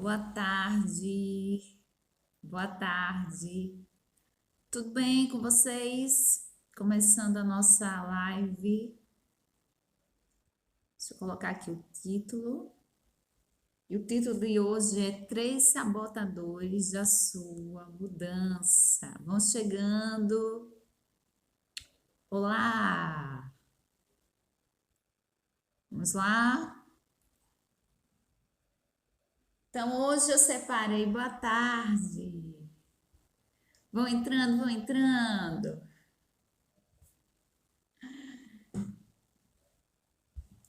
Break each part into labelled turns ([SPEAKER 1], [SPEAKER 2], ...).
[SPEAKER 1] Boa tarde, boa tarde. Tudo bem com vocês? Começando a nossa live. Deixa eu colocar aqui o título. E o título de hoje é Três Sabotadores da Sua Mudança. Vão chegando. Olá! Vamos lá? Então, hoje eu separei. Boa tarde. Vão entrando, vão entrando.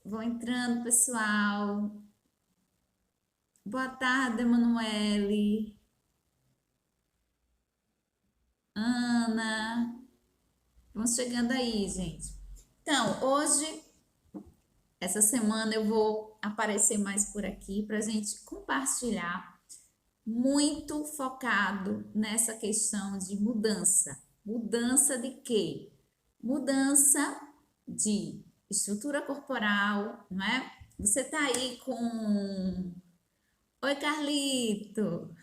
[SPEAKER 1] Vão entrando, pessoal. Boa tarde, Emanuele, Ana. Vamos chegando aí, gente. Então, hoje, essa semana, eu vou aparecer mais por aqui para a gente compartilhar, muito focado nessa questão de mudança. Mudança de quê? Mudança de estrutura corporal, não é? Você tá aí com. Oi, Carlito!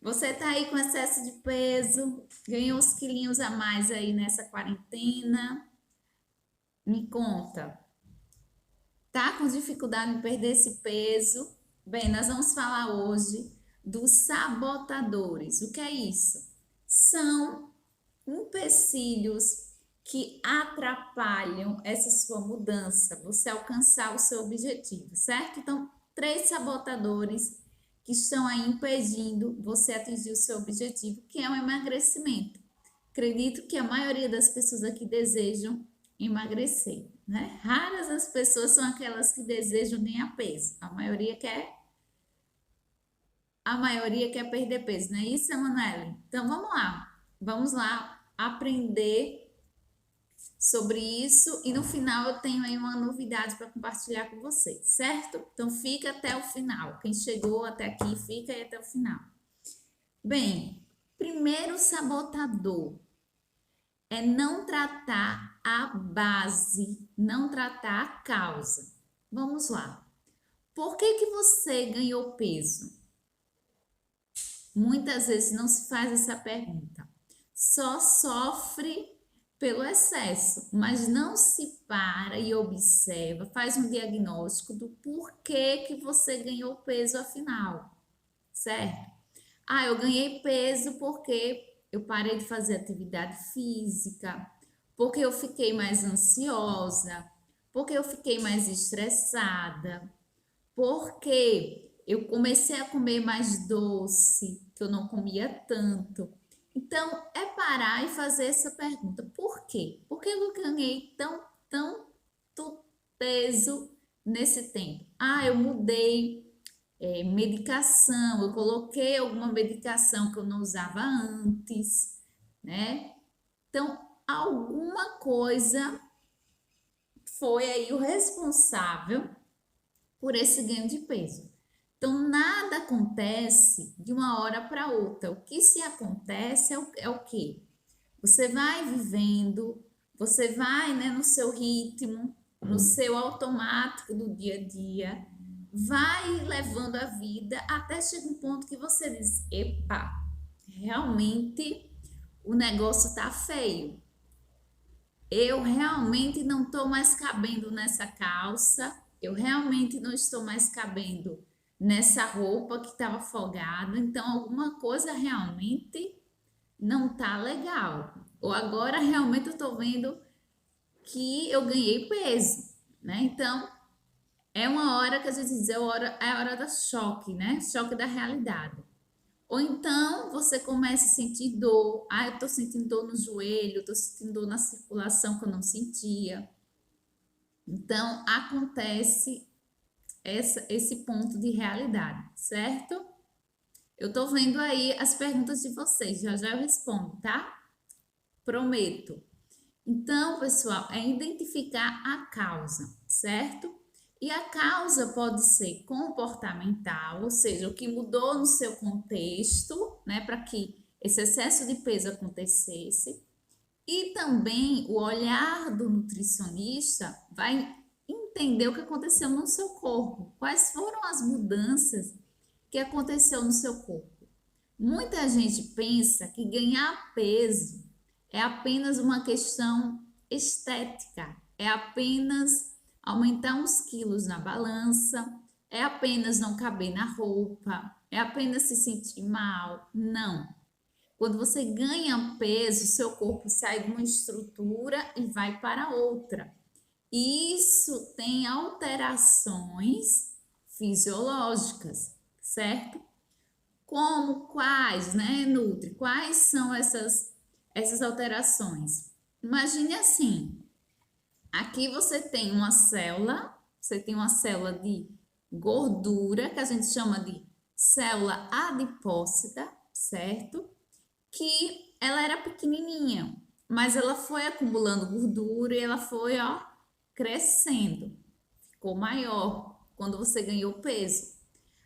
[SPEAKER 1] Você tá aí com excesso de peso, ganhou uns quilinhos a mais aí nessa quarentena. Me conta, tá com dificuldade em perder esse peso? Bem, nós vamos falar hoje dos sabotadores. O que é isso? São empecilhos que atrapalham essa sua mudança, você alcançar o seu objetivo, certo? Então, três sabotadores que estão aí impedindo você atingir o seu objetivo, que é o emagrecimento. Acredito que a maioria das pessoas aqui desejam emagrecer, né? Raras as pessoas são aquelas que desejam ganhar peso. A maioria quer perder peso, não é isso, Emanuele? Então vamos lá aprender sobre isso e no final eu tenho aí uma novidade para compartilhar com vocês, certo? Então fica até o final. Quem chegou até aqui, fica aí até o final. Bem, primeiro sabotador é não tratar a base, não tratar a causa. Vamos lá. Por que você ganhou peso? Muitas vezes não se faz essa pergunta. Só sofre pelo excesso, mas não se para e observa, faz um diagnóstico do porquê que você ganhou peso afinal, certo? Ah, eu ganhei peso porque eu parei de fazer atividade física, porque eu fiquei mais ansiosa, porque eu fiquei mais estressada, porque eu comecei a comer mais doce, que eu não comia tanto. Então, é parar e fazer essa pergunta: por quê? Por que eu ganhei tanto peso nesse tempo? Ah, eu mudei medicação, eu coloquei alguma medicação que eu não usava antes, né? Então, alguma coisa foi aí o responsável por esse ganho de peso. Então, nada acontece de uma hora para outra. O que se acontece é o quê? Você vai vivendo, você vai, né, no seu ritmo, no seu automático do dia a dia, vai levando a vida até chegar um ponto que você diz: epa, realmente o negócio tá feio. Eu realmente não estou mais cabendo nessa calça, eu realmente não estou mais cabendo nessa roupa que estava folgada, então alguma coisa realmente não tá legal. Ou agora realmente eu estou vendo que eu ganhei peso, né? Então é uma hora que a gente diz, é a hora do choque, né? Choque da realidade. Ou então você começa a sentir dor. Ah, eu tô sentindo dor no joelho, eu tô sentindo dor na circulação que eu não sentia. Então acontece esse ponto de realidade, certo? Eu tô vendo aí as perguntas de vocês, já já eu respondo, tá? Prometo. Então, pessoal, é identificar a causa, certo? E a causa pode ser comportamental, ou seja, o que mudou no seu contexto, né, para que esse excesso de peso acontecesse. E também o olhar do nutricionista vai entender o que aconteceu no seu corpo. Quais foram as mudanças que aconteceu no seu corpo? Muita gente pensa que ganhar peso é apenas uma questão estética, é apenas aumentar uns quilos na balança, é apenas não caber na roupa, é apenas se sentir mal. Não. Quando você ganha peso, seu corpo sai de uma estrutura e vai para outra. Isso tem alterações fisiológicas, certo? Como quais, né, Nutri? Quais são essas alterações? Imagine assim, aqui você tem uma célula de gordura, que a gente chama de célula adipócita, certo? Que ela era pequenininha, mas ela foi acumulando gordura e ela foi, ó, crescendo, ficou maior quando você ganhou peso.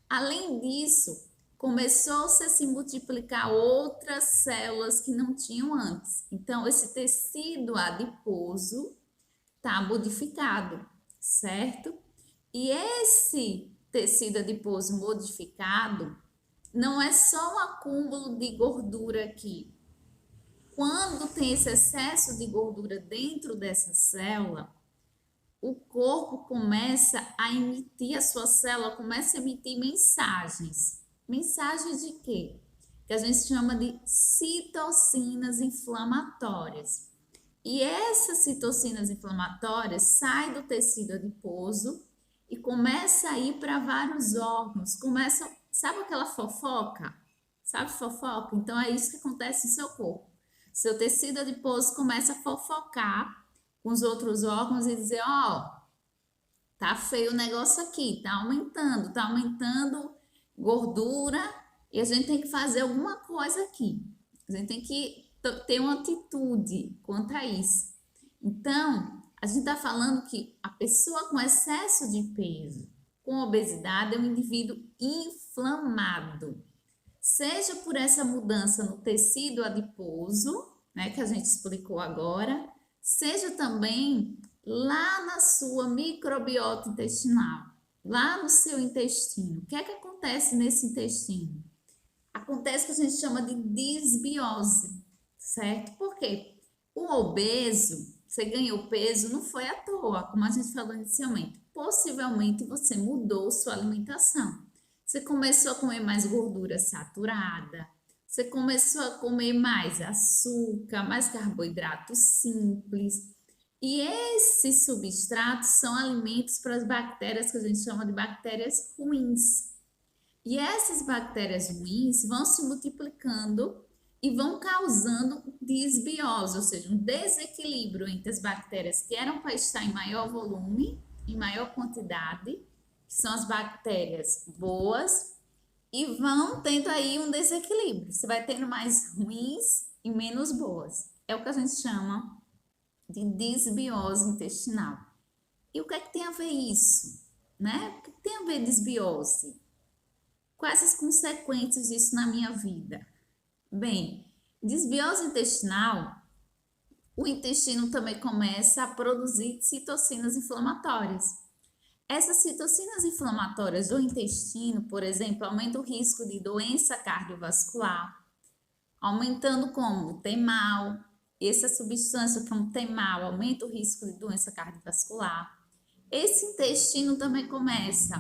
[SPEAKER 1] Além disso, começou-se a se multiplicar outras células que não tinham antes. Então, esse tecido adiposo está modificado, certo? E esse tecido adiposo modificado não é só um acúmulo de gordura aqui. Quando tem esse excesso de gordura dentro dessa célula, o corpo começa a emitir, a sua célula começa a emitir mensagens. Mensagens de quê? Que a gente chama de citocinas inflamatórias. E essas citocinas inflamatórias saem do tecido adiposo e começa a ir para vários órgãos. Começa, sabe aquela fofoca? Sabe fofoca? Então é isso que acontece no seu corpo. Seu tecido adiposo começa a fofocar com os outros órgãos e dizer, ó, tá feio o negócio aqui, tá aumentando gordura e a gente tem que fazer alguma coisa aqui. A gente tem que ter uma atitude quanto a isso. Então, a gente está falando que a pessoa com excesso de peso, com obesidade, é um indivíduo inflamado. Seja por essa mudança no tecido adiposo, né, que a gente explicou agora, seja também lá na sua microbiota intestinal, lá no seu intestino. O que é que acontece nesse intestino? Acontece o que a gente chama de disbiose, certo? Por quê? O obeso, você ganhou peso, não foi à toa, como a gente falou inicialmente. Possivelmente você mudou sua alimentação. Você começou a comer mais gordura saturada, você começou a comer mais açúcar, mais carboidrato simples. E esses substratos são alimentos para as bactérias que a gente chama de bactérias ruins. E essas bactérias ruins vão se multiplicando e vão causando disbiose, ou seja, um desequilíbrio entre as bactérias que eram para estar em maior volume, em maior quantidade, que são as bactérias boas, e vão tendo aí um desequilíbrio. Você vai tendo mais ruins e menos boas. É o que a gente chama de disbiose intestinal. E o que é que tem a ver isso? Né? O que tem a ver disbiose? Quais as consequências disso na minha vida? Bem, disbiose intestinal, o intestino também começa a produzir citocinas inflamatórias. Essas citocinas inflamatórias do intestino, por exemplo, aumentam o risco de doença cardiovascular, aumentando como o TEMAL. Essa substância, como o TEMAL, aumenta o risco de doença cardiovascular. Esse intestino também começa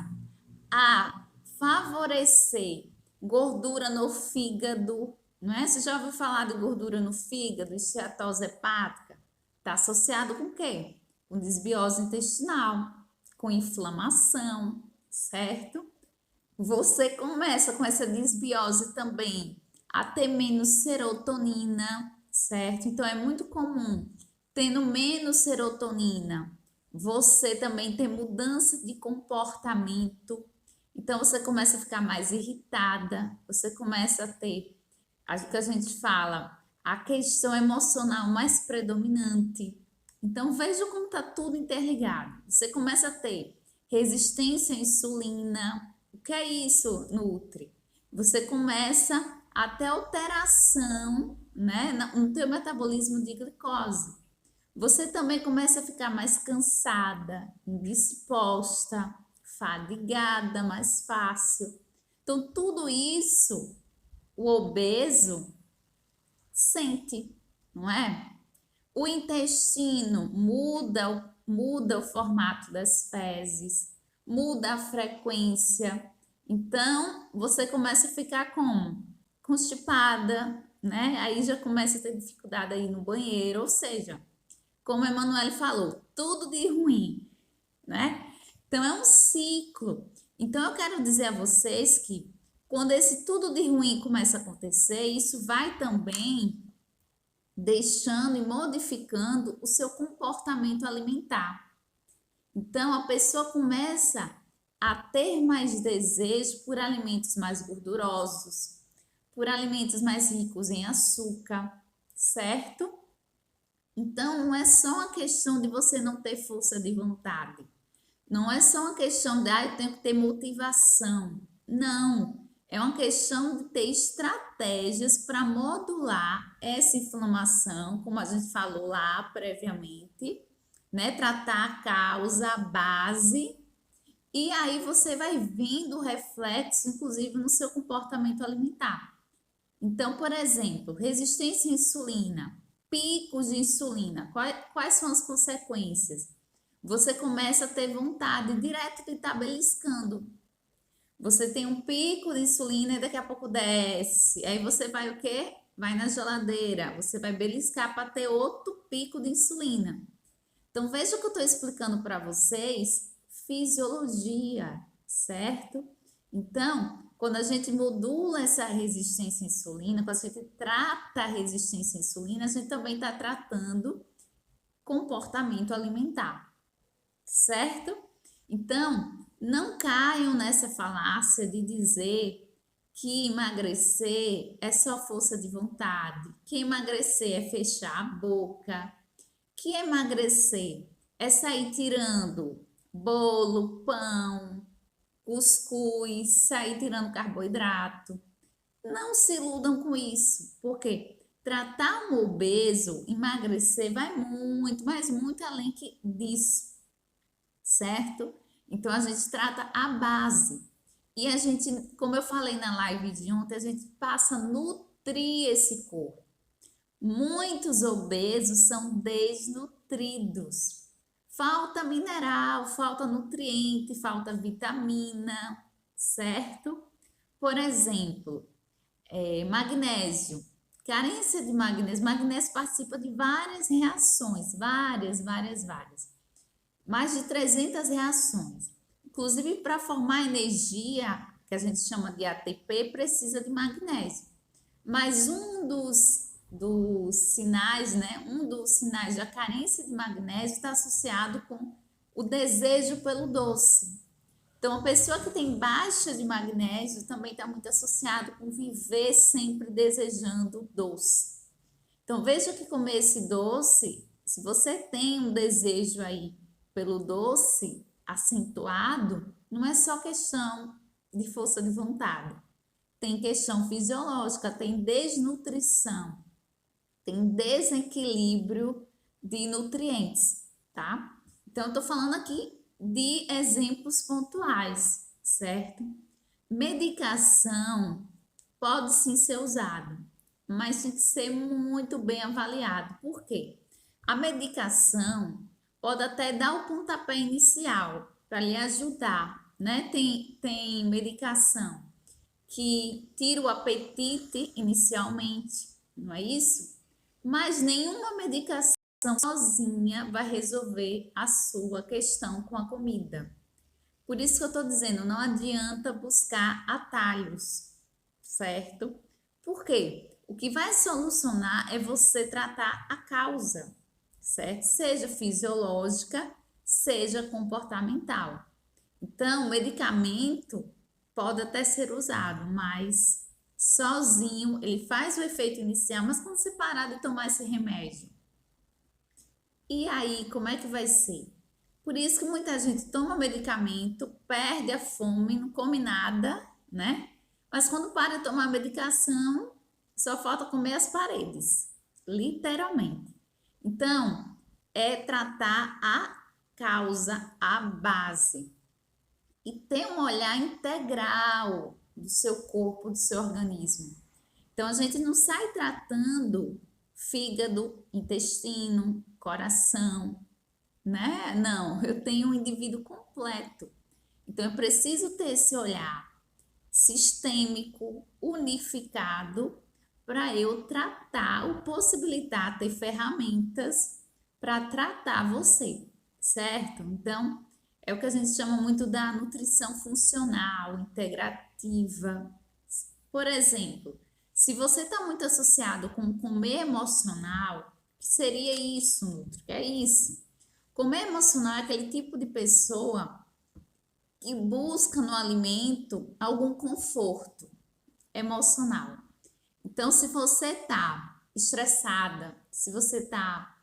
[SPEAKER 1] a favorecer gordura no fígado, não é? Você já ouviu falar de gordura no fígado, esteatose hepática? Está associado com o quê? Com desbiose intestinal, com inflamação, certo? Você começa com essa desbiose também a ter menos serotonina, certo? Então é muito comum, tendo menos serotonina, você também ter mudança de comportamento. Então você começa a ficar mais irritada, você começa a ter, o que a gente fala, a questão emocional mais predominante. Então veja como está tudo interligado. Você começa a ter resistência à insulina. O que é isso, Nutri? Você começa a ter alteração, né, no teu metabolismo de glicose. Você também começa a ficar mais cansada, indisposta, fadigada mais fácil. Então, tudo isso o obeso sente, não é? O intestino muda o formato das fezes, muda a frequência. Então, você começa a ficar como? Constipada, né? Aí já começa a ter dificuldade aí no banheiro, ou seja, como a Emanuele falou, tudo de ruim, né? Então é um ciclo. Então eu quero dizer a vocês que quando esse tudo de ruim começa a acontecer, isso vai também deixando e modificando o seu comportamento alimentar. Então a pessoa começa a ter mais desejo por alimentos mais gordurosos, por alimentos mais ricos em açúcar, certo? Então não é só uma questão de você não ter força de vontade. Não é só uma questão de, eu tenho que ter motivação. Não. É uma questão de ter estratégias para modular essa inflamação, como a gente falou lá previamente, né? Tratar a causa, a base, e aí você vai vendo o reflexo, inclusive, no seu comportamento alimentar. Então, por exemplo, resistência à insulina, picos de insulina, quais são as consequências? Você começa a ter vontade direto de estar beliscando. Você tem um pico de insulina e daqui a pouco desce. Aí você vai o quê? Vai na geladeira. Você vai beliscar para ter outro pico de insulina. Então veja o que eu estou explicando para vocês, fisiologia, certo? Então, quando a gente modula essa resistência à insulina, quando a gente trata a resistência à insulina, a gente também está tratando comportamento alimentar, certo? Então, não caiam nessa falácia de dizer que emagrecer é só força de vontade, que emagrecer é fechar a boca, que emagrecer é sair tirando bolo, pão, cuscuz, sair tirando carboidrato. Não se iludam com isso, porque tratar um obeso, emagrecer, vai muito, mas muito além disso, certo? Então a gente trata a base. E a gente, como eu falei na live de ontem, a gente passa a nutrir esse corpo. Muitos obesos são desnutridos. Falta mineral, falta nutriente, falta vitamina, certo? Por exemplo, magnésio. Carência de magnésio. Magnésio participa de várias reações, várias. Mais de 300 reações. Inclusive, para formar energia, que a gente chama de ATP, precisa de magnésio. Mas dos sinais, né? Um dos sinais da carência de magnésio está associado com o desejo pelo doce. Então, a pessoa que tem baixa de magnésio também está muito associado com viver sempre desejando doce. Então, veja que comer esse doce, se você tem um desejo aí pelo doce acentuado, não é só questão de força de vontade. Tem questão fisiológica, tem desnutrição, tem desequilíbrio de nutrientes, tá? Então, eu tô falando aqui de exemplos pontuais, certo? Medicação pode sim ser usada, mas tem que ser muito bem avaliado. Por quê? A medicação pode até dar o pontapé inicial para lhe ajudar, né? Tem medicação que tira o apetite inicialmente, não é isso? Mas nenhuma medicação sozinha vai resolver a sua questão com a comida. Por isso que eu estou dizendo, não adianta buscar atalhos, certo? Por quê? O que vai solucionar é você tratar a causa, certo? Seja fisiológica, seja comportamental. Então, o medicamento pode até ser usado, mas sozinho ele faz o efeito inicial, mas quando você parar de tomar esse remédio, e aí como é que vai ser? Por isso que muita gente toma medicamento, perde a fome, não come nada, né? Mas quando para de tomar medicação, só falta comer as paredes, literalmente. Então, é tratar a causa, a base. E ter um olhar integral do seu corpo, do seu organismo. Então, a gente não sai tratando fígado, intestino, coração, né? Não, eu tenho um indivíduo completo. Então, eu preciso ter esse olhar sistêmico, unificado, para eu tratar ou possibilitar ter ferramentas para tratar você, certo? Então, é o que a gente chama muito da nutrição funcional, integrativa. Por exemplo, se você está muito associado com comer emocional, que seria isso, Nutri? É isso. Comer emocional é aquele tipo de pessoa que busca no alimento algum conforto emocional. Então, se você está estressada, se você está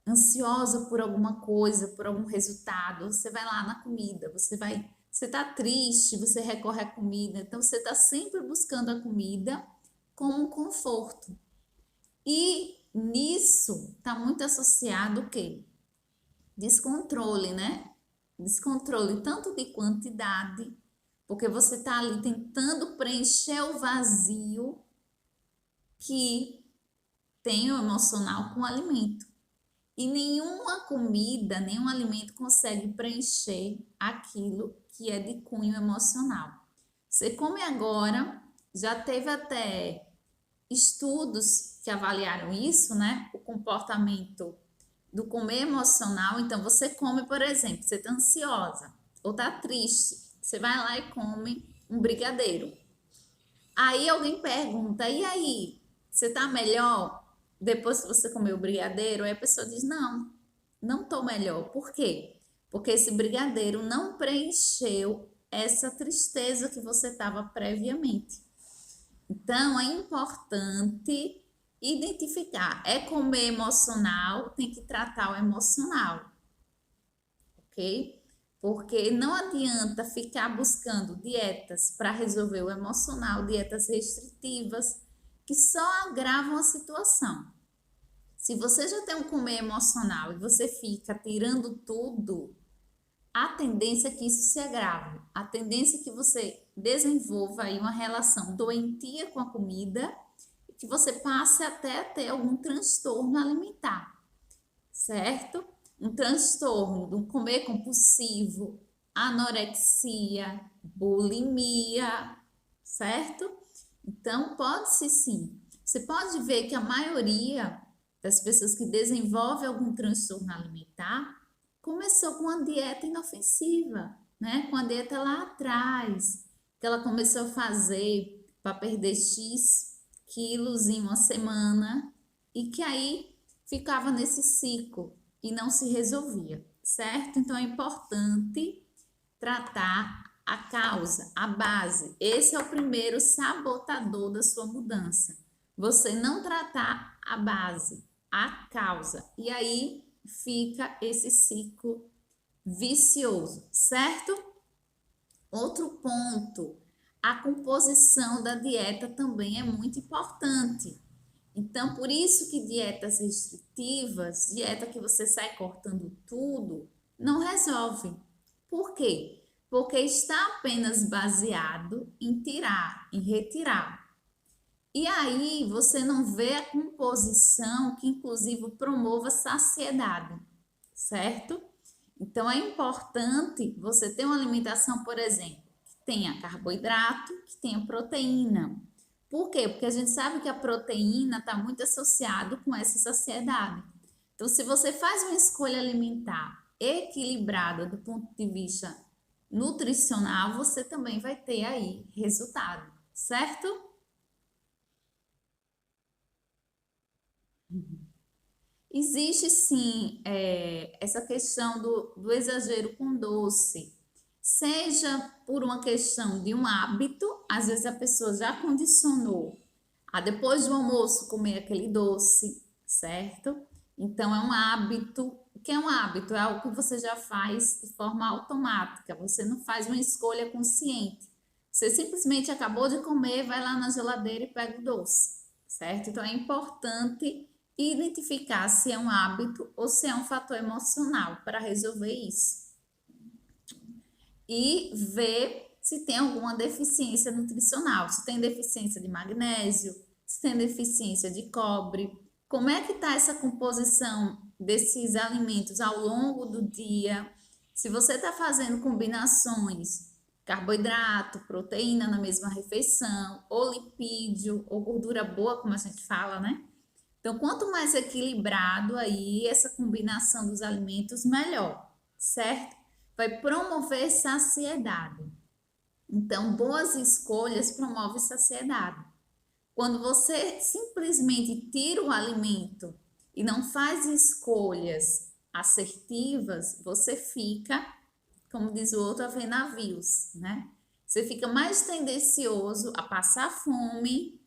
[SPEAKER 1] ansiosa por alguma coisa, por algum resultado, você vai lá na comida, você está triste, você recorre à comida, então você está sempre buscando a comida como um conforto. E nisso está muito associado o quê? Descontrole, né? Descontrole tanto de quantidade, porque você está ali tentando preencher o vazio que tem o emocional com o alimento. E nenhuma comida, nenhum alimento consegue preencher aquilo que é de cunho emocional. Você come agora, já teve até estudos que avaliaram isso, né? O comportamento do comer emocional. Então, você come, por exemplo, você está ansiosa ou está triste, você vai lá e come um brigadeiro. Aí alguém pergunta, e aí, você está melhor depois que você comeu o brigadeiro? Aí a pessoa diz, não, não estou melhor. Por quê? Porque esse brigadeiro não preencheu essa tristeza que você estava previamente. Então, é importante identificar. É comer emocional, tem que tratar o emocional, ok? Porque não adianta ficar buscando dietas para resolver o emocional, dietas restritivas, que só agravam a situação. Se você já tem um comer emocional e você fica tirando tudo, a tendência é que isso se agrave. A tendência é que você desenvolva aí uma relação doentia com a comida e que você passe até a ter algum transtorno alimentar, certo? Um transtorno do comer compulsivo, anorexia, bulimia, certo? Então, pode-se sim. Você pode ver que a maioria das pessoas que desenvolve algum transtorno alimentar começou com uma dieta inofensiva, né? Com a dieta lá atrás, que ela começou a fazer para perder X quilos em uma semana e que aí ficava nesse ciclo e não se resolvia, certo? Então é importante tratar a causa, a base. Esse é o primeiro sabotador da sua mudança. Você não tratar a base, a causa. E aí fica esse ciclo vicioso, certo? Outro ponto, a composição da dieta também é muito importante. Então, por isso que dietas restritivas, dieta que você sai cortando tudo, não resolve. Por quê? Porque está apenas baseado em tirar, em retirar. E aí você não vê a composição que inclusive promova saciedade, certo? Então é importante você ter uma alimentação, por exemplo, que tenha carboidrato, que tenha proteína. Por quê? Porque a gente sabe que a proteína está muito associado com essa saciedade. Então, se você faz uma escolha alimentar equilibrada do ponto de vista nutricional, você também vai ter aí resultado, certo? Existe sim essa questão do exagero com doce, seja por uma questão de um hábito, às vezes a pessoa já condicionou a depois do almoço comer aquele doce, certo? Então é um hábito. O que é um hábito? É algo que você já faz de forma automática, você não faz uma escolha consciente. Você simplesmente acabou de comer, vai lá na geladeira e pega o doce, certo? Então é importante identificar se é um hábito ou se é um fator emocional para resolver isso. E ver se tem alguma deficiência nutricional, se tem deficiência de magnésio, se tem deficiência de cobre, como é que está essa composição desses alimentos ao longo do dia, se você está fazendo combinações, carboidrato, proteína na mesma refeição, ou lipídio, ou gordura boa, como a gente fala, né? Então, quanto mais equilibrado aí essa combinação dos alimentos, melhor, certo? Vai promover saciedade. Então, boas escolhas promovem saciedade. Quando você simplesmente tira o alimento e não faz escolhas assertivas, você fica, como diz o outro, a ver navios, né? Você fica mais tendencioso a passar fome,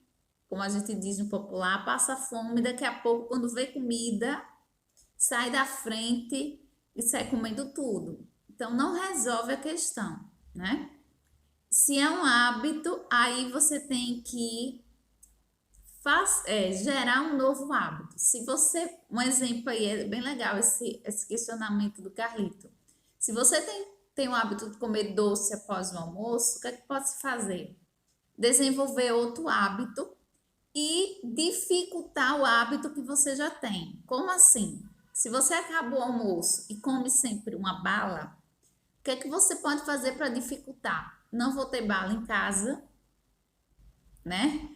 [SPEAKER 1] como a gente diz no popular, passa fome, daqui a pouco, quando vê comida, sai da frente e sai comendo tudo. Então, não resolve a questão, né? Se é um hábito, aí você tem que gerar um novo hábito. Se você, um exemplo aí, é bem legal esse questionamento do Carlito. Se você tem o hábito de comer doce após o almoço, o que é que pode se fazer? Desenvolver outro hábito e dificultar o hábito que você já tem. Como assim? Se você acaba o almoço e come sempre uma bala, o que é que você pode fazer para dificultar? Não vou ter bala em casa, né?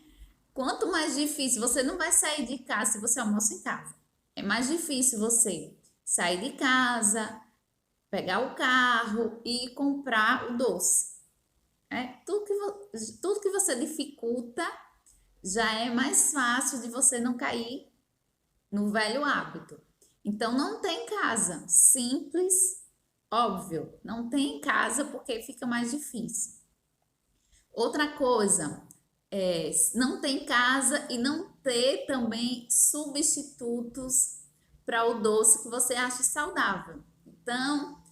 [SPEAKER 1] Quanto mais difícil, você não vai sair de casa se você almoça em casa. É mais difícil você sair de casa, pegar o carro e comprar o doce. Tudo que você dificulta já é mais fácil de você não cair no velho hábito. Então, não tem casa. Simples, óbvio. Não tem casa porque fica mais difícil. Outra coisa, não tem casa e não ter também substitutos para o doce que você acha saudável. Então,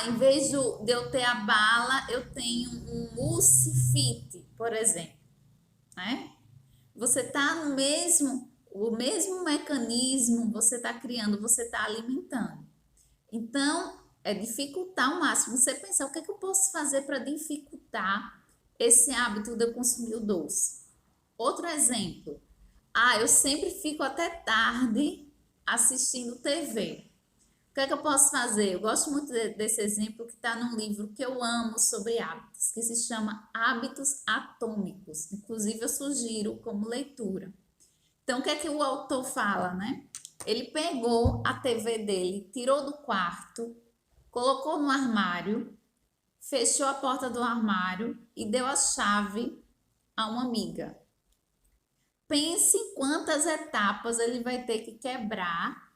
[SPEAKER 1] em vez de eu ter a bala, eu tenho um mousse fit, por exemplo, né? Você está o mesmo mecanismo você está criando, você está alimentando. Então, é dificultar ao máximo. Você pensar, o que é que eu posso fazer para dificultar esse hábito de eu consumir o doce? Outro exemplo. Eu sempre fico até tarde assistindo TV. O que é que eu posso fazer? Eu gosto muito desse exemplo que está num livro que eu amo sobre hábitos, que se chama Hábitos Atômicos. Inclusive, eu sugiro como leitura. Então, o que é que o autor fala, né? Ele pegou a TV dele, tirou do quarto, colocou no armário, fechou a porta do armário e deu a chave a uma amiga. Pense em quantas etapas ele vai ter que quebrar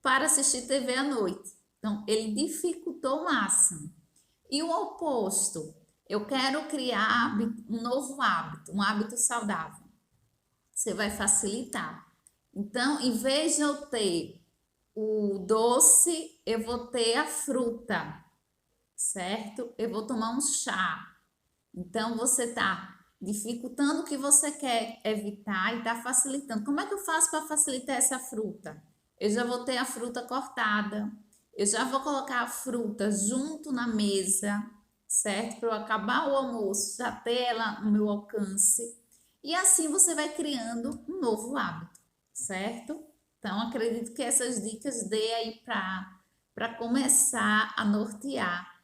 [SPEAKER 1] para assistir TV à noite. Então, ele dificultou o máximo. E o oposto, eu quero criar um novo hábito, um hábito saudável. Você vai facilitar. Então, em vez de eu ter o doce, eu vou ter a fruta, certo? Eu vou tomar um chá. Então, você está dificultando o que você quer evitar e está facilitando. Como é que eu faço para facilitar essa fruta? Eu já vou ter a fruta cortada, eu já vou colocar a fruta junto na mesa, certo? Para eu acabar o almoço, já ter ela no meu alcance. E assim você vai criando um novo hábito, certo? Então, acredito que essas dicas dê aí para começar a nortear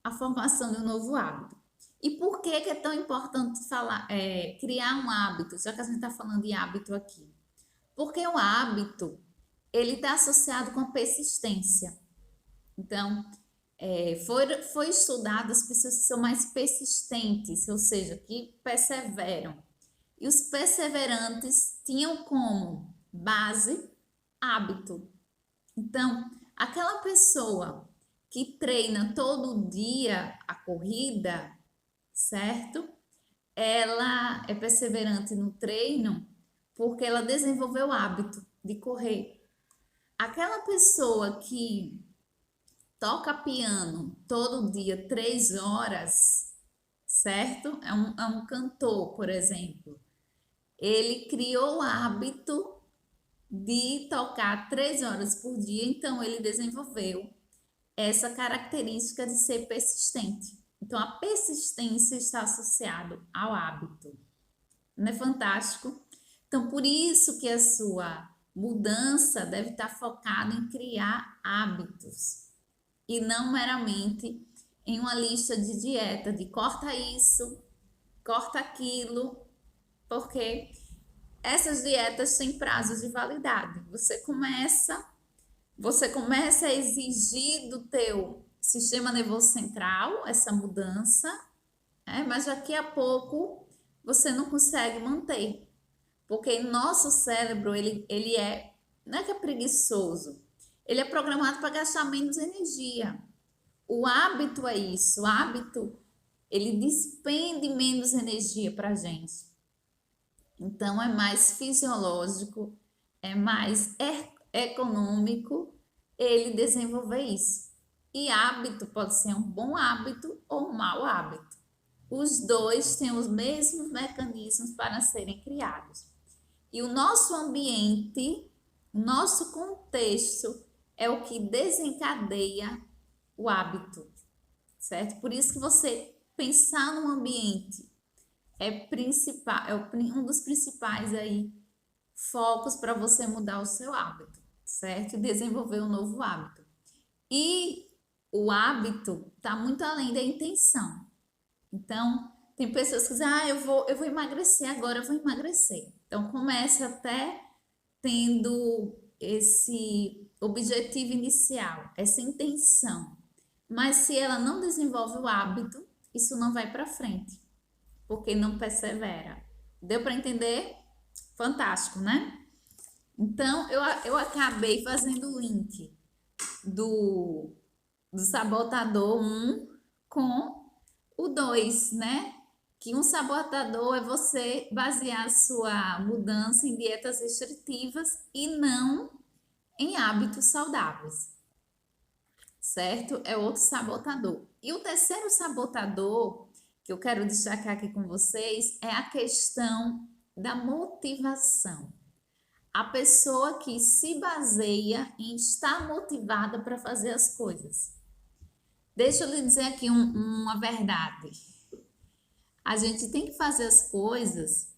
[SPEAKER 1] a formação de um novo hábito. E por que é tão importante criar um hábito, já que a gente está falando de hábito aqui? Porque o hábito, ele está associado com a persistência. Então, foi estudado as pessoas que são mais persistentes, ou seja, que perseveram. E os perseverantes tinham como base hábito. Então, aquela pessoa que treina todo dia a corrida, certo? Ela é perseverante no treino porque ela desenvolveu o hábito de correr. Aquela pessoa que toca piano todo dia 3 horas, certo? É um cantor, por exemplo. Ele criou o hábito de tocar 3 horas por dia, então ele desenvolveu essa característica de ser persistente. Então, a persistência está associada ao hábito. Não é fantástico? Então, por isso que a sua mudança deve estar focada em criar hábitos e não meramente em uma lista de dieta, de corta isso, corta aquilo, porque essas dietas têm prazos de validade. Você começa a exigir do teu sistema nervoso central essa mudança, mas daqui a pouco você não consegue manter, porque nosso cérebro não é que é preguiçoso, ele é programado para gastar menos energia. O hábito é isso, o hábito ele despende menos energia para a gente. Então é mais fisiológico, é mais econômico ele desenvolver isso. E hábito pode ser um bom hábito ou um mau hábito. Os dois têm os mesmos mecanismos para serem criados. E o nosso ambiente, o nosso contexto é o que desencadeia o hábito, certo? Por isso que você pensar no ambiente um dos principais aí focos para você mudar o seu hábito, certo? E desenvolver um novo hábito. E o hábito está muito além da intenção. Então, tem pessoas que dizem, eu vou emagrecer agora, eu vou emagrecer. Então, começa até tendo esse objetivo inicial, essa intenção. Mas se ela não desenvolve o hábito, isso não vai para frente, porque não persevera. Deu para entender? Fantástico, né? Então, eu acabei fazendo o link do sabotador 1 com o 2, né? Que um sabotador é você basear sua mudança em dietas restritivas e não em hábitos saudáveis, certo? É outro sabotador. E o terceiro sabotador que eu quero destacar aqui com vocês é a questão da motivação. A pessoa que se baseia em estar motivada para fazer as coisas. Deixa eu lhe dizer aqui uma verdade. A gente tem que fazer as coisas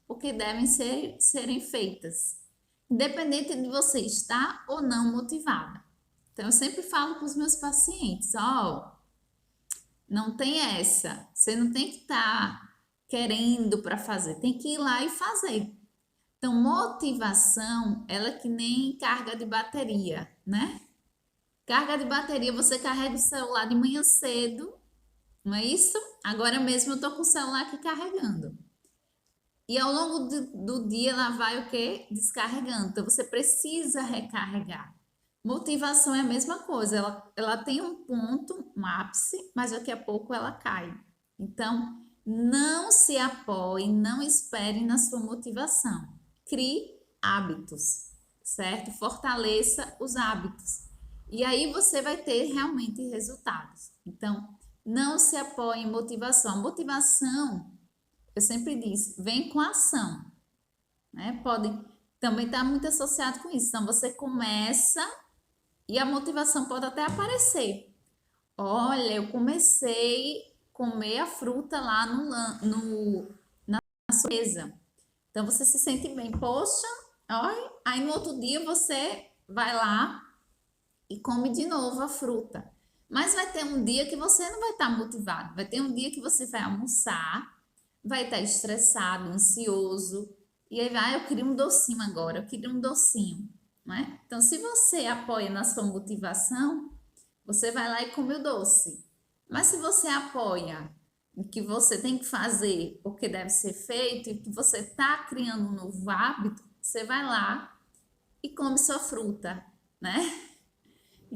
[SPEAKER 1] porque devem serem feitas, independente de você estar ou não motivada. Então, eu sempre falo para os meus pacientes, não tem essa, você não tem que estar querendo para fazer, tem que ir lá e fazer. Então, motivação, ela é que nem carga de bateria, né? Carga de bateria, você carrega o celular de manhã cedo, não é isso? Agora mesmo eu tô com o celular aqui carregando. E ao longo do dia ela vai o quê? Descarregando. Então, você precisa recarregar. Motivação é a mesma coisa, ela tem um ponto, um ápice, mas daqui a pouco ela cai. Então, não se apoie, não espere na sua motivação. Crie hábitos, certo? Fortaleça os hábitos. E aí você vai ter realmente resultados. Então, não se apoie em motivação. A motivação, eu sempre disse, vem com ação, né? Pode também estar muito associado com isso. Então, você começa e a motivação pode até aparecer. Olha, eu comecei a comer a fruta lá na sua mesa. Então, você se sente bem. Poxa, olha, aí no outro dia você vai lá e come de novo a fruta. Mas vai ter um dia que você não vai estar motivado. Vai ter um dia que você vai almoçar, vai estar estressado, ansioso. E aí vai, eu queria um docinho agora, eu queria um docinho, né? Então, se você apoia na sua motivação, você vai lá e come o doce. Mas se você apoia o que você tem que fazer, o que deve ser feito, e que você está criando um novo hábito, você vai lá e come sua fruta, né?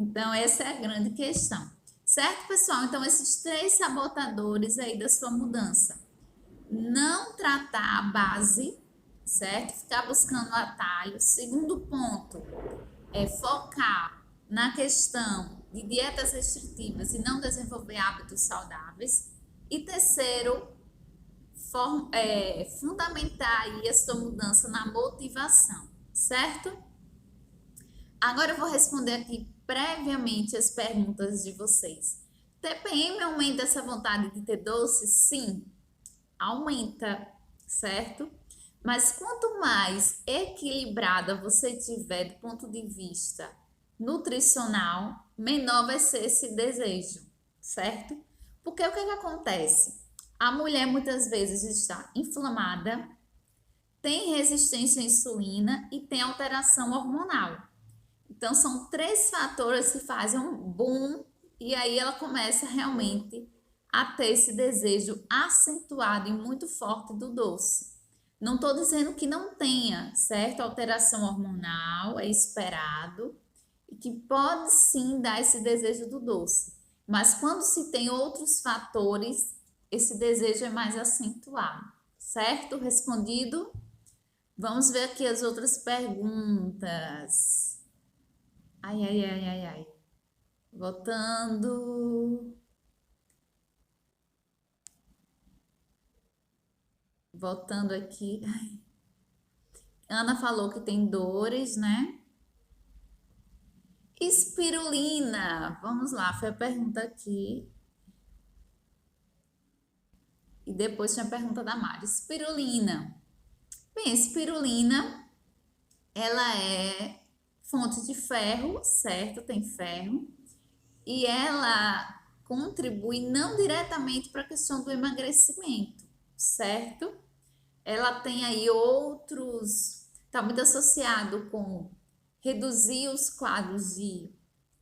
[SPEAKER 1] Então, essa é a grande questão. Certo, pessoal? Então, esses 3 sabotadores aí da sua mudança. Não tratar a base, certo? Ficar buscando atalhos. Segundo ponto, é focar na questão de dietas restritivas e não desenvolver hábitos saudáveis. E terceiro, fundamentar aí a sua mudança na motivação, certo? Agora eu vou responder aqui previamente as perguntas de vocês. TPM aumenta essa vontade de ter doce? Sim, aumenta, certo? Mas quanto mais equilibrada você tiver do ponto de vista nutricional, menor vai ser esse desejo, certo? Porque o que que acontece? A mulher muitas vezes está inflamada, tem resistência à insulina e tem alteração hormonal. Então, são três fatores que fazem um boom e aí ela começa realmente a ter esse desejo acentuado e muito forte do doce. Não estou dizendo que não tenha, certo? Alteração hormonal, é esperado, e que pode sim dar esse desejo do doce. Mas quando se tem outros fatores, esse desejo é mais acentuado, certo? Respondido? Vamos ver aqui as outras perguntas. Ai, ai, ai, ai, ai. Voltando. Voltando aqui. Ana falou que tem dores, né? Espirulina. Vamos lá, foi a pergunta aqui. E depois tinha a pergunta da Mari. Espirulina. Bem, espirulina, ela é fonte de ferro, certo? Tem ferro. E ela contribui não diretamente para a questão do emagrecimento, certo? Ela tem aí outros, está muito associado com reduzir os quadros de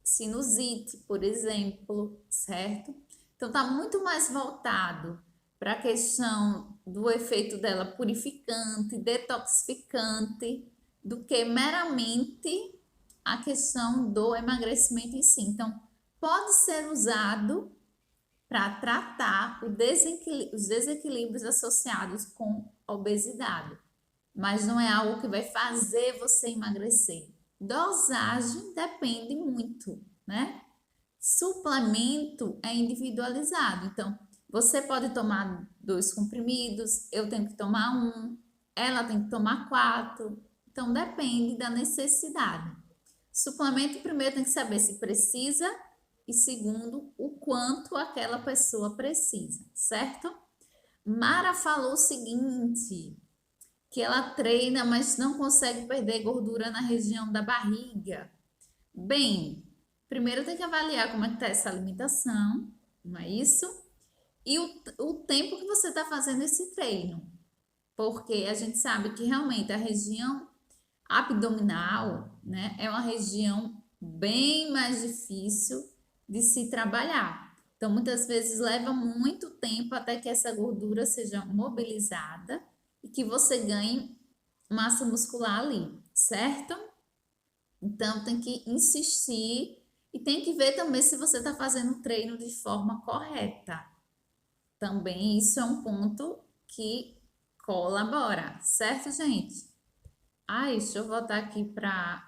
[SPEAKER 1] sinusite, por exemplo, certo? Então está muito mais voltado para a questão do efeito dela purificante, detoxificante, do que meramente a questão do emagrecimento em si. Então, pode ser usado para tratar os desequilíbrios associados com obesidade, mas não é algo que vai fazer você emagrecer. Dosagem depende muito, né? Suplemento é individualizado, então você pode tomar 2 comprimidos, eu tenho que tomar 1, ela tem que tomar 4, então depende da necessidade. Suplemento, primeiro tem que saber se precisa e segundo, o quanto aquela pessoa precisa, certo? Mara falou o seguinte, que ela treina, mas não consegue perder gordura na região da barriga. Bem, primeiro tem que avaliar como é que está essa alimentação, não é isso? E o tempo que você está fazendo esse treino. Porque a gente sabe que realmente a região abdominal, né, é uma região bem mais difícil de se trabalhar. Então, muitas vezes leva muito tempo até que essa gordura seja mobilizada e que você ganhe massa muscular ali, certo? Então, tem que insistir e tem que ver também se você está fazendo o treino de forma correta. Também isso é um ponto que colabora, certo, gente? Ai, deixa eu voltar aqui para.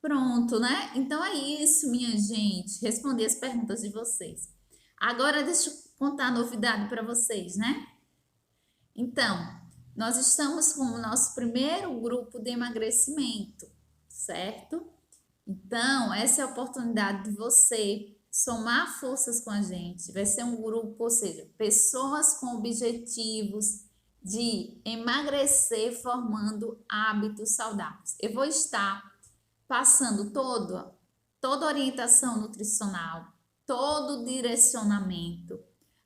[SPEAKER 1] Pronto, né? Então é isso, minha gente. Respondi as perguntas de vocês. Agora deixa eu contar a novidade para vocês, né? Então, nós estamos com o nosso primeiro grupo de emagrecimento, certo? Então, essa é a oportunidade de você somar forças com a gente. Vai ser um grupo, ou seja, pessoas com objetivos de emagrecer formando hábitos saudáveis. Eu vou estar passando toda orientação nutricional, todo direcionamento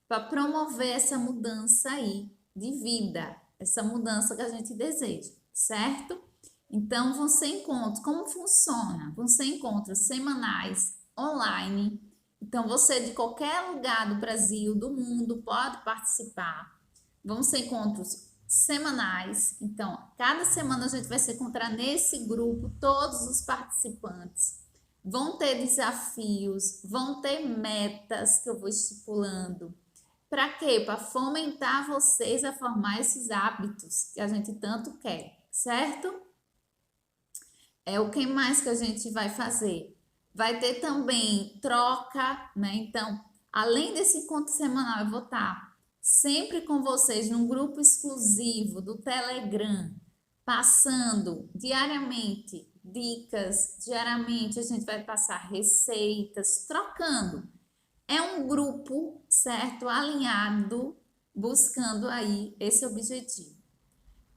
[SPEAKER 1] para promover essa mudança aí de vida, essa mudança que a gente deseja, certo? Então, vão ser encontros. Como funciona? Vão ser encontros semanais, online. Então, você de qualquer lugar do Brasil, do mundo, pode participar. Vão ser encontros semanais. Então, cada semana a gente vai se encontrar nesse grupo, todos os participantes. Vão ter desafios, vão ter metas que eu vou estipulando. Para quê? Para fomentar vocês a formar esses hábitos que a gente tanto quer, certo? É o que mais que a gente vai fazer? Vai ter também troca, né? Então, além desse encontro semanal, eu vou estar sempre com vocês num grupo exclusivo do Telegram, passando diariamente dicas, diariamente a gente vai passar receitas, trocando. É um grupo, certo? Alinhado, buscando aí esse objetivo.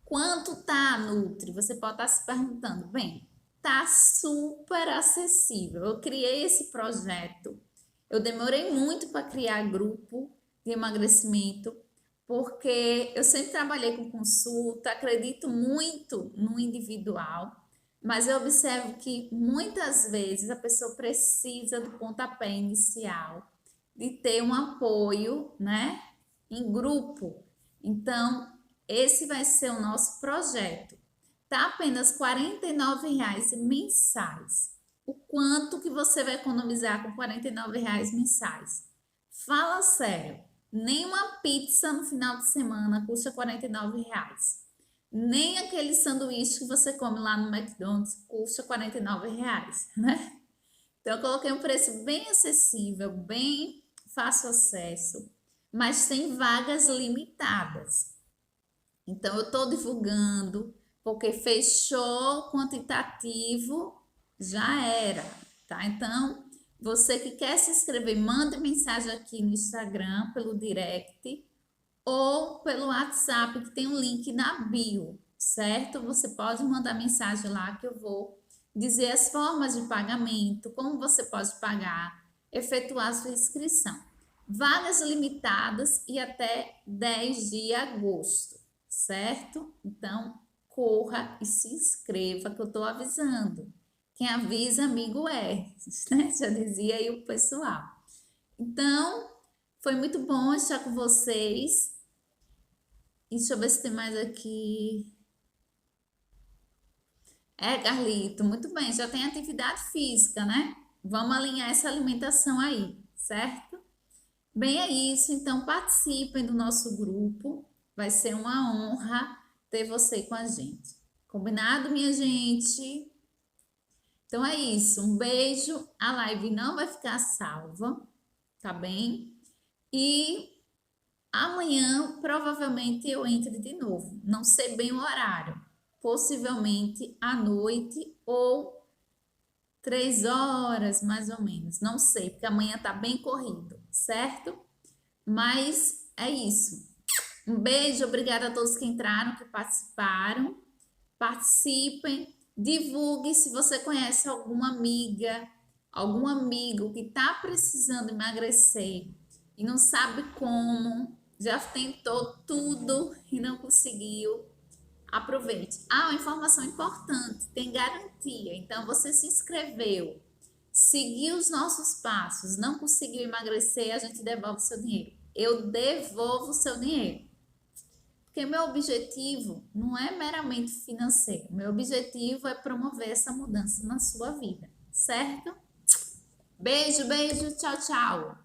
[SPEAKER 1] Quanto tá, Nutri? Você pode estar se perguntando. Bem, tá super acessível. Eu criei esse projeto. Eu demorei muito para criar grupo de emagrecimento, porque eu sempre trabalhei com consulta, acredito muito no individual, mas eu observo que muitas vezes a pessoa precisa do pontapé inicial, de ter um apoio, né, em grupo. Então, esse vai ser o nosso projeto. Tá apenas R$ 49,00 mensais. O quanto que você vai economizar com R$ 49,00 mensais? Fala sério, nenhuma pizza no final de semana custa R$ 49,00. Nem aquele sanduíche que você come lá no McDonald's custa R$ 49,00, né? Então, eu coloquei um preço bem acessível, bem fácil acesso, mas tem vagas limitadas. Então, eu estou divulgando, porque fechou quantitativo, já era, tá? Então, você que quer se inscrever, manda mensagem aqui no Instagram, pelo direct, ou pelo WhatsApp, que tem um link na bio, certo? Você pode mandar mensagem lá que eu vou dizer as formas de pagamento, como você pode pagar, efetuar sua inscrição. Vagas limitadas e até 10 de agosto, certo? Então, corra e se inscreva, que eu estou avisando. Quem avisa, amigo é, né? Já dizia aí o pessoal. Então, foi muito bom estar com vocês. E deixa eu ver se tem mais aqui. Carlito, muito bem, já tem atividade física, né? Vamos alinhar essa alimentação aí, certo? Bem, é isso. Então, participem do nosso grupo. Vai ser uma honra ter você com a gente. Combinado, minha gente? Então é isso. Um beijo. A live não vai ficar salva, tá bem? E amanhã, provavelmente, eu entre de novo. Não sei bem o horário. Possivelmente à noite ou 3 horas, mais ou menos. Não sei, porque amanhã tá bem corrido, certo? Mas é isso. Um beijo, obrigada a todos que entraram, que participaram. Participem, divulgue se você conhece alguma amiga, algum amigo que está precisando emagrecer e não sabe como, já tentou tudo e não conseguiu. Aproveite. Ah, uma informação importante, tem garantia. Então você se inscreveu, seguiu os nossos passos, não conseguiu emagrecer, a gente devolve o seu dinheiro. Eu devolvo o seu dinheiro. Porque meu objetivo não é meramente financeiro. Meu objetivo é promover essa mudança na sua vida, certo? Beijo, beijo, tchau, tchau.